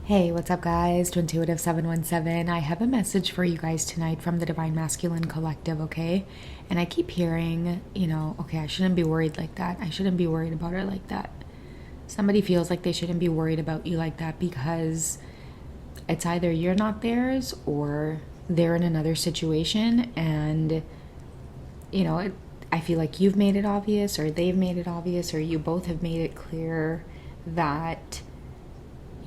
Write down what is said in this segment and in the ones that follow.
Hey, what's up, guys? To Intuitive 717. I have a message for you guys tonight from the Divine Masculine Collective, okay? And I keep hearing, okay, I shouldn't be worried like that. I shouldn't be worried about her like that. Somebody feels like they shouldn't be worried about you like that because it's either you're not theirs or they're in another situation. And, I feel like you've made it obvious or they've made it obvious or you both have made it clear that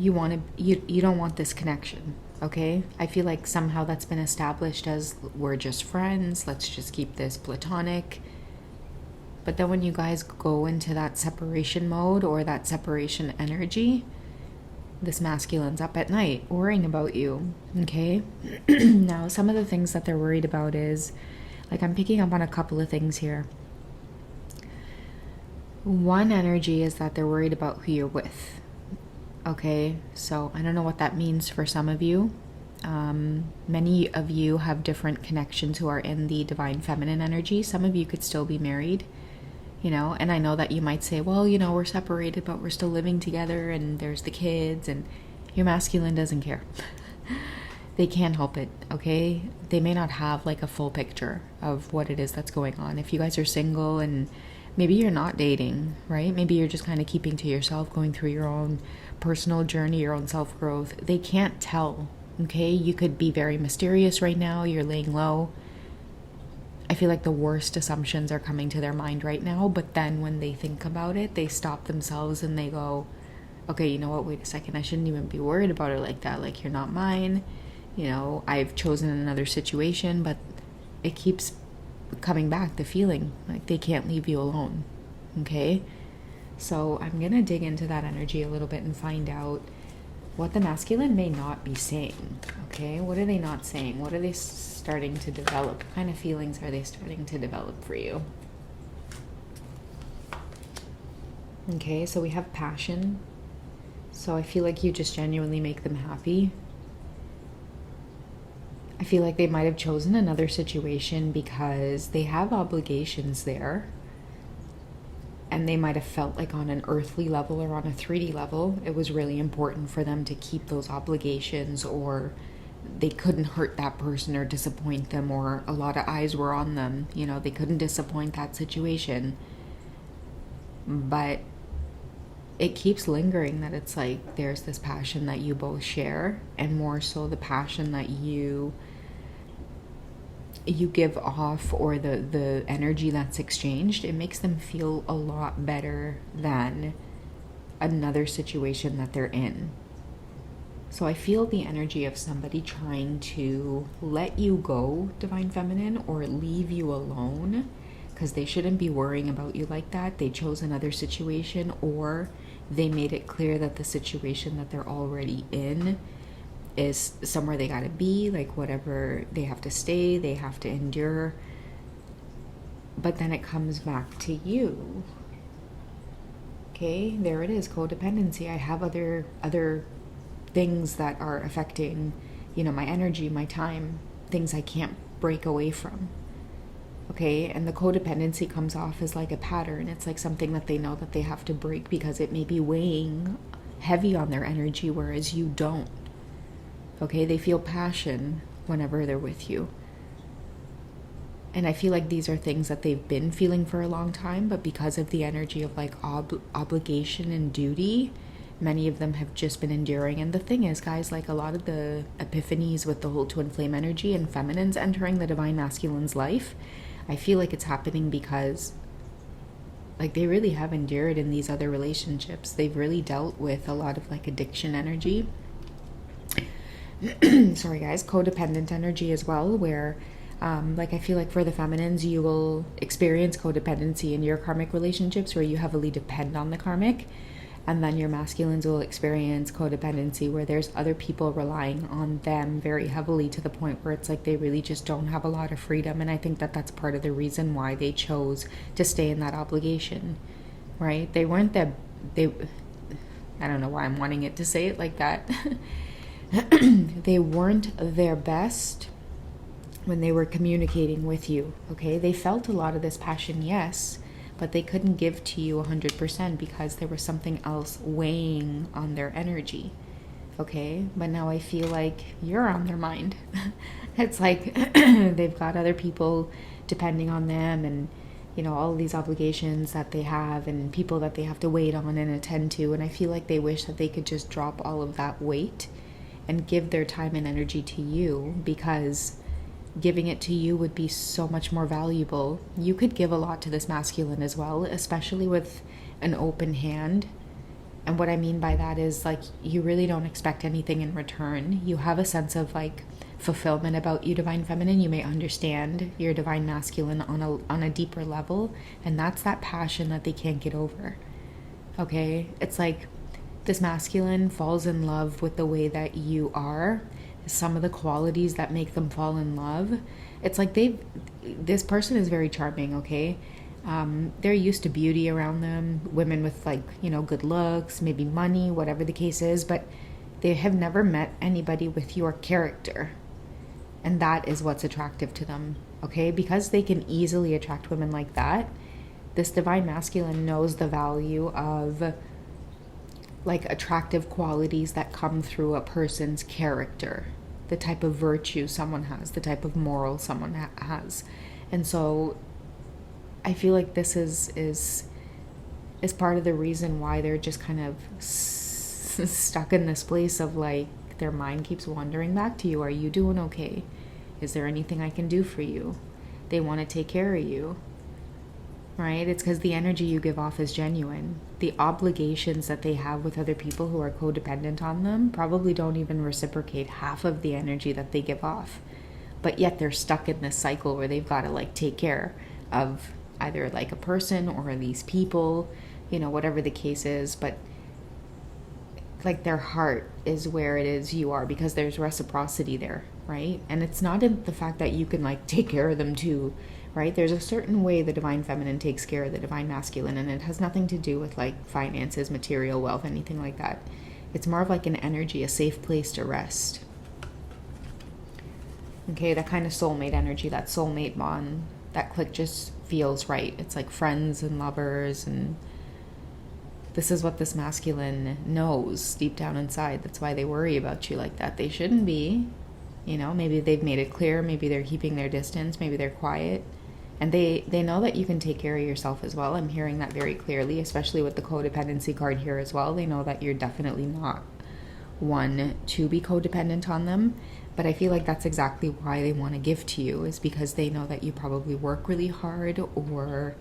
you don't want this connection, okay? I feel like somehow that's been established as we're just friends, let's just keep this platonic. But then when you guys go into that separation mode or that separation energy, this masculine's up at night worrying about you, okay? Now, some of the things that they're worried about is, like, I'm picking up on a couple of things here. One energy is that they're worried about who you're with. Okay, so I don't know what that means for some of you. Many of you have different connections who are in the divine feminine energy. Some of you could still be married, and I know that you might say, well, we're separated, but we're still living together and there's the kids, and your masculine doesn't care. They can't help it, okay? They may not have like a full picture of what it is that's going on. If you guys are single and maybe you're not dating, right? Maybe you're just kind of keeping to yourself, going through your own personal journey, your own self-growth. They can't tell, okay? You could be very mysterious right now. You're laying low. I feel like the worst assumptions are coming to their mind right now, but then when they think about it, they stop themselves and they go, okay, you know what? Wait a second. I shouldn't even be worried about her like that. Like, you're not mine. I've chosen another situation, but it keeps coming back, the feeling like they can't leave you alone, okay? So I'm gonna dig into that energy a little bit and find out what the masculine may not be saying, okay? What are they not saying? What are they starting to develop? What kind of feelings are they starting to develop for you? Okay, so we have passion. So I feel like you just genuinely make them happy. I feel like they might have chosen another situation because they have obligations there. And they might have felt like on an earthly level or on a 3D level, it was really important for them to keep those obligations, or they couldn't hurt that person or disappoint them, or a lot of eyes were on them. They couldn't disappoint that situation. But it keeps lingering that it's like there's this passion that you both share, and more so the passion that you give off, or the energy that's exchanged. It makes them feel a lot better than another situation that they're in. So I feel the energy of somebody trying to let you go, divine feminine, or leave you alone, because they shouldn't be worrying about you like that. They chose another situation, or they made it clear that the situation that they're already in is somewhere they gotta be, like whatever they have to stay, they have to endure. But then it comes back to you. Okay, there it is, codependency. I have other things that are affecting, my energy, my time, things I can't break away from. Okay, and the codependency comes off as like a pattern. It's like something that they know that they have to break because it may be weighing heavy on their energy, whereas you don't. Okay, they feel passion whenever they're with you. And I feel like these are things that they've been feeling for a long time, but because of the energy of like obligation and duty, many of them have just been enduring. And the thing is, guys, like a lot of the epiphanies with the whole twin flame energy and feminines entering the divine masculine's life, I feel like it's happening because like they really have endured in these other relationships. They've really dealt with a lot of like addiction energy. Sorry guys, codependent energy as well, where like I feel like for the feminines, you will experience codependency in your karmic relationships where you heavily depend on the karmic, and then your masculines will experience codependency where there's other people relying on them very heavily to the point where it's like they really just don't have a lot of freedom. And I think that that's part of the reason why they chose to stay in that obligation, right? They weren't I don't know why I'm wanting it to say it like that. They weren't their best when they were communicating with you, okay? They felt a lot of this passion, yes, but they couldn't give to you 100% because there was something else weighing on their energy. okay? But now I feel like you're on their mind. It's like they've got other people depending on them, and all of these obligations that they have, and people that they have to wait on and attend to, and I feel like they wish that they could just drop all of that weight and give their time and energy to you, because giving it to you would be so much more valuable. You could give a lot to this masculine as well, especially with an open hand. And what I mean by that is, like, you really don't expect anything in return. You have a sense of, like, fulfillment about you, divine feminine. You may understand your divine masculine on a deeper level, and that's that passion that they can't get over. Okay? It's like this masculine falls in love with the way that you are, some of the qualities that make them fall in love. It's like this person is very charming, okay? They're used to beauty around them, women with, like, good looks, maybe money, whatever the case is, but they have never met anybody with your character. And that is what's attractive to them, okay? Because they can easily attract women like that, this divine masculine knows the value of, like, attractive qualities that come through a person's character, the type of virtue someone has, the type of moral someone has. And so I feel like this is part of the reason why they're just kind of stuck in this place of, like, their mind keeps wandering back to you. Are you doing okay? Is there anything I can do for you? They want to take care of you, right? It's because the energy you give off is genuine. The obligations that they have with other people who are codependent on them probably don't even reciprocate half of the energy that they give off. But yet they're stuck in this cycle where they've got to, like, take care of either, like, a person or these people, whatever the case is. But, like, their heart is where it is you are, because there's reciprocity there, right? And it's not in the fact that you can, like, take care of them too, right? There's a certain way the divine feminine takes care of the divine masculine, and it has nothing to do with, like, finances, material wealth, anything like that. It's more of like an energy, a safe place to rest. Okay, that kind of soulmate energy, that soulmate bond, that click just feels right. It's like friends and lovers, and this is what this masculine knows deep down inside. That's why they worry about you like that. They shouldn't be. Maybe they've made it clear. Maybe they're keeping their distance. Maybe they're quiet. And they know that you can take care of yourself as well. I'm hearing that very clearly, especially with the codependency card here as well. They know that you're definitely not one to be codependent on them. But I feel like that's exactly why they want to give to you, is because they know that you probably work really hard, or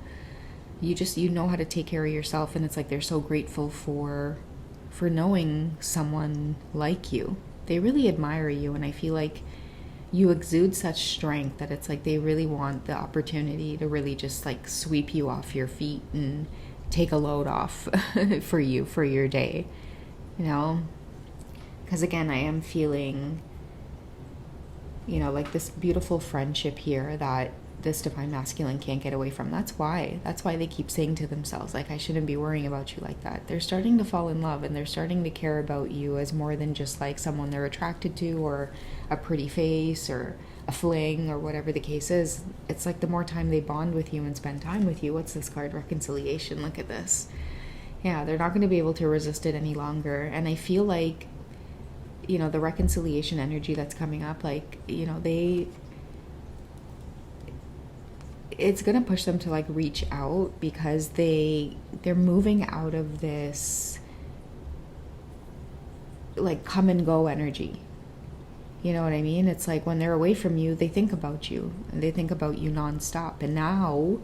you know how to take care of yourself, and it's like they're so grateful for knowing someone like you. They really admire you, and I feel like you exude such strength that it's like they really want the opportunity to really just, like, sweep you off your feet and take a load off for you, for your day, because again, I am feeling, like, this beautiful friendship here that this divine masculine can't get away from. That's why they keep saying to themselves, like, I shouldn't be worrying about you like that. They're starting to fall in love, and they're starting to care about you as more than just, like, someone they're attracted to, or a pretty face, or a fling, or whatever the case is. It's like the more time they bond with you and spend time with you. What's this card? Reconciliation. Look at this. Yeah, they're not going to be able to resist it any longer. And I feel like, the reconciliation energy that's coming up, like, it's going to push them to, like, reach out, because they're moving out of this, like, come and go energy. You know what I mean? It's like when they're away from you, they think about you, and they think about you nonstop. And now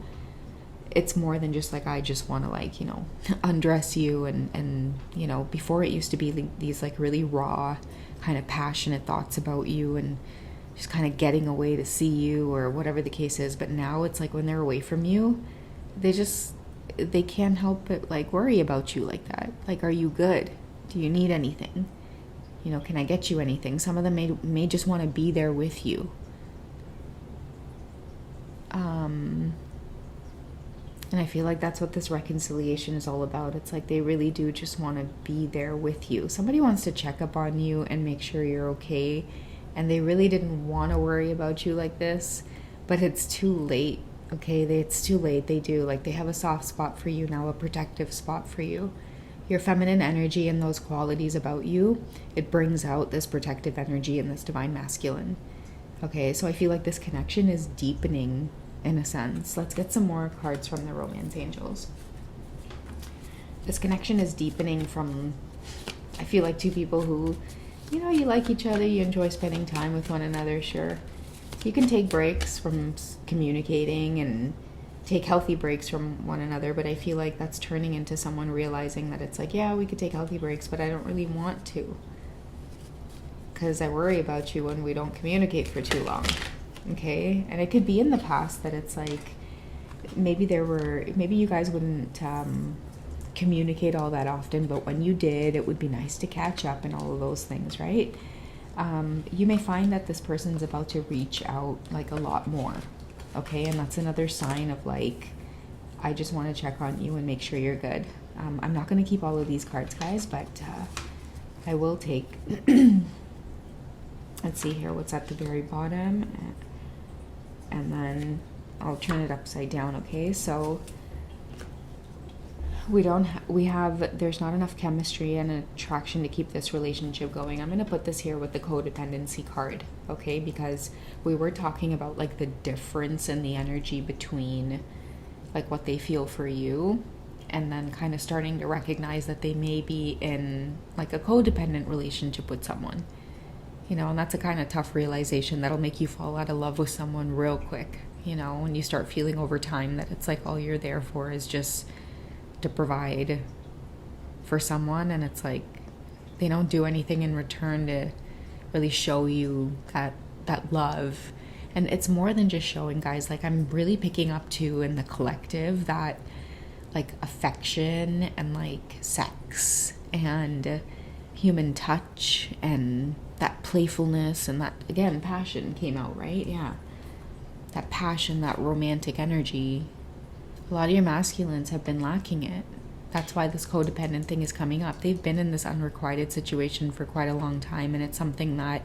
it's more than just, like, I just want to, like, undress you, and before it used to be, like, these, like, really raw kind of passionate thoughts about you, and just kind of getting away to see you, or whatever the case is. But now it's like when they're away from you, they can't help but, like, worry about you like that. Like, are you good? Do you need anything? Can I get you anything? Some of them may just want to be there with you. And I feel like that's what this reconciliation is all about. It's like they really do just want to be there with you. Somebody wants to check up on you and make sure you're okay. And they really didn't want to worry about you like this, but it's too late, okay? It's too late. They do. Like, they have a soft spot for you now, a protective spot for you, Your feminine energy and those qualities about you, it brings out this protective energy and this divine masculine. Okay, so I feel like this connection is deepening in a sense. Let's get some more cards from the romance angels. This connection is deepening from, I feel like, two people who, you know, you like each other, you enjoy spending time with one another, sure. You can take breaks from communicating and take healthy breaks from one another, but I feel like that's turning into someone realizing that it's like, yeah, we could take healthy breaks, but I don't really want to, because I worry about you when we don't communicate for too long. Okay, and it could be in the past that it's like maybe you guys wouldn't communicate all that often, but when you did, it would be nice to catch up and all of those things, right? You may find that this person's about to reach out like a lot more. Okay, and that's another sign of like, I just want to check on you and make sure you're good. I'm not going to keep all of these cards, guys, but I will take, let's see here, what's at the very bottom, and then I'll turn it upside down. Okay, so there's not enough chemistry and attraction to keep this relationship going. I'm going to put this here with the codependency card, okay? Because we were talking about like the difference in the energy between like what they feel for you and then kind of starting to recognize that they may be in like a codependent relationship with someone, you know, and that's a kind of tough realization that'll make you fall out of love with someone real quick, you know, when you start feeling over time that it's like all you're there for is just to provide for someone, and it's like they don't do anything in return to really show you that love. And it's more than just showing, guys. Like, I'm really picking up too in the collective that like affection and like sex and human touch and that playfulness and that, again, passion came out, right? Yeah, that passion, that romantic energy. A lot of your masculines have been lacking it. That's why this codependent thing is coming up. They've been in this unrequited situation for quite a long time, and it's something that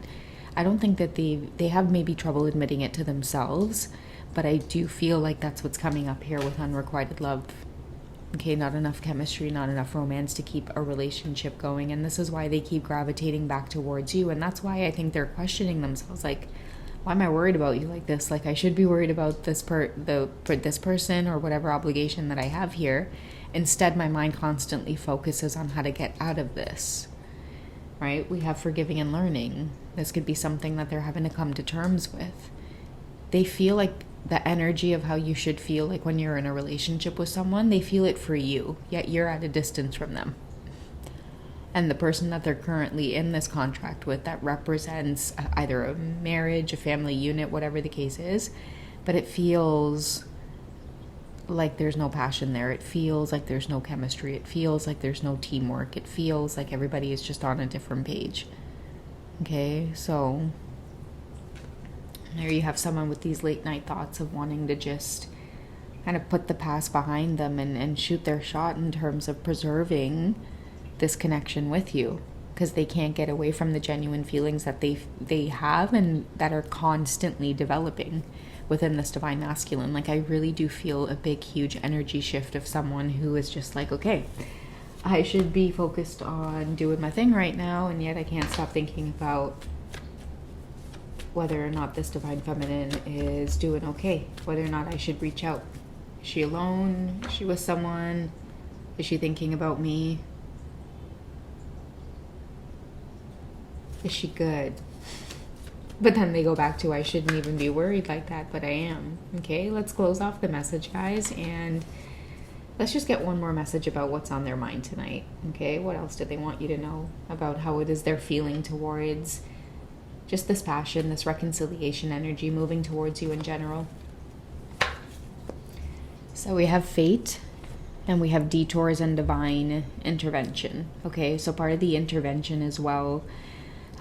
I don't think that they have maybe trouble admitting it to themselves, but I do feel like that's what's coming up here with unrequited love. Okay, not enough chemistry, not enough romance to keep a relationship going, and this is why they keep gravitating back towards you, and that's why I think they're questioning themselves, like, why am I worried about you like this? Like, I should be worried about this for this person or whatever obligation that I have here. Instead, my mind constantly focuses on how to get out of this, right? We have forgiving and learning. This could be something that they're having to come to terms with. They feel like the energy of how you should feel like when you're in a relationship with someone, they feel it for you, yet you're at a distance from them. And the person that they're currently in this contract with, that represents either a marriage, a family unit, whatever the case is, but it feels like there's no passion there. It feels like there's no chemistry. It feels like there's no teamwork. It feels like everybody is just on a different page. Okay, so there you have someone with these late night thoughts of wanting to just kind of put the past behind them and shoot their shot in terms of preserving this connection with you, because they can't get away from the genuine feelings that they have and that are constantly developing within this divine masculine. Like, I really do feel a big, huge energy shift of someone who is just like, okay, I should be focused on doing my thing right now, and yet I can't stop thinking about whether or not this divine feminine is doing okay, whether or not I should reach out. Is she alone? Is she with someone? Is she thinking about me? Is she good? But then they go back to, I shouldn't even be worried like that, but I am. Okay, let's close off the message, guys, and let's just get one more message about what's on their mind tonight. Okay, what else do they want you to know about how it is they're feeling towards just this passion, this reconciliation energy moving towards you in general? So we have fate, and we have detours and divine intervention. Okay, so part of the intervention as well,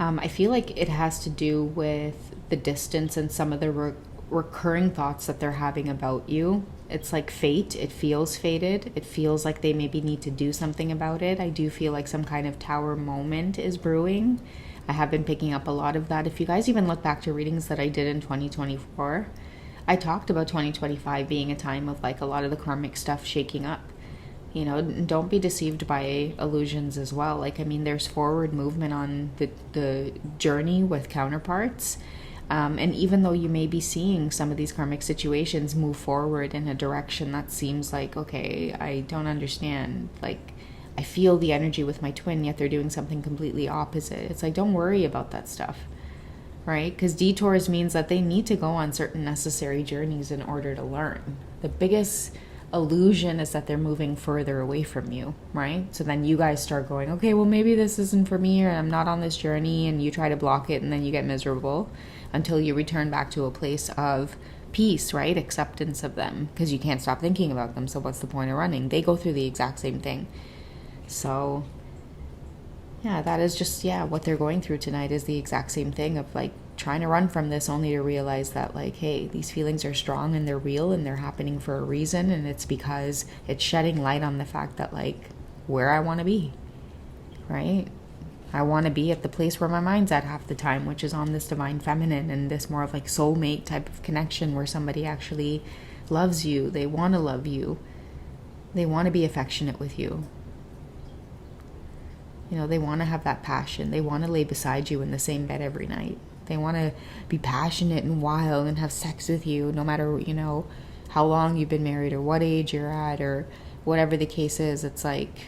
I feel like it has to do with the distance and some of the recurring thoughts that they're having about you. It's like fate. It feels fated. It feels like they maybe need to do something about it. I do feel like some kind of tower moment is brewing. I have been picking up a lot of that. If you guys even look back to readings that I did in 2024, I talked about 2025 being a time of like a lot of the karmic stuff shaking up. You know, don't be deceived by illusions as well. Like, I mean, there's forward movement on the journey with counterparts. And even though you may be seeing some of these karmic situations move forward in a direction that seems like, okay, I don't understand. Like, I feel the energy with my twin, yet they're doing something completely opposite. It's like, don't worry about that stuff, right? Because detours means that they need to go on certain necessary journeys in order to learn. The biggest illusion is that they're moving further away from you, right? So then you guys start going, okay, well, maybe this isn't for me, or I'm not on this journey, and you try to block it, and then you get miserable until you return back to a place of peace, right? Acceptance of them, because you can't stop thinking about them. So what's the point of running? They go through the exact same thing. So yeah, that is just, yeah, what they're going through tonight is the exact same thing of like trying to run from this, only to realize that, like, hey, these feelings are strong and they're real and they're happening for a reason. And it's because it's shedding light on the fact that, like, where I want to be, right? I want to be at the place where my mind's at half the time, which is on this divine feminine and this more of like soulmate type of connection where somebody actually loves you. They want to love you. They want to be affectionate with you. You know, they want to have that passion. They want to lay beside you in the same bed every night. They want to be passionate and wild and have sex with you no matter, you know, how long you've been married or what age you're at or whatever the case is. It's like,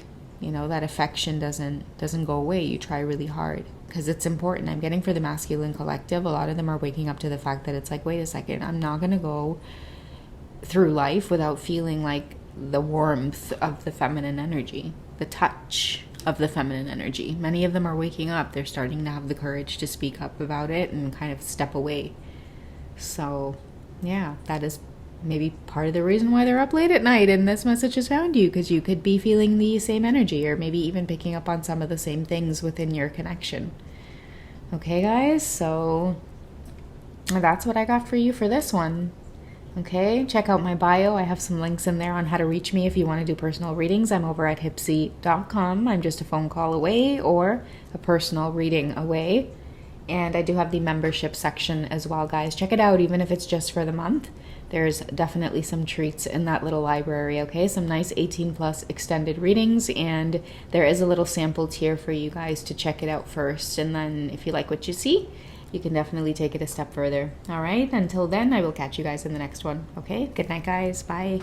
you know, that affection doesn't go away. You try really hard because it's important. I'm getting for the masculine collective, a lot of them are waking up to the fact that it's like, wait a second, I'm not going to go through life without feeling like the warmth of the feminine energy, the touch of the feminine energy. Many of them are waking up. They're starting to have the courage to speak up about it and kind of step away. So yeah, that is maybe part of the reason why they're up late at night and this message has found you, because you could be feeling the same energy or maybe even picking up on some of the same things within your connection. Okay, guys, so that's what I got for you for this one. Okay, check out my bio. I have some links in there on how to reach me if you want to do personal readings. I'm over at hipsy.com. I'm just a phone call away or a personal reading away. And I do have the membership section as well, guys. Check it out, even if it's just for the month. There's definitely some treats in that little library, okay? Some nice 18 plus extended readings, and there is a little sample tier for you guys to check it out first. And then if you like what you see, you can definitely take it a step further. All right, until then, I will catch you guys in the next one, okay? Good night, guys. Bye.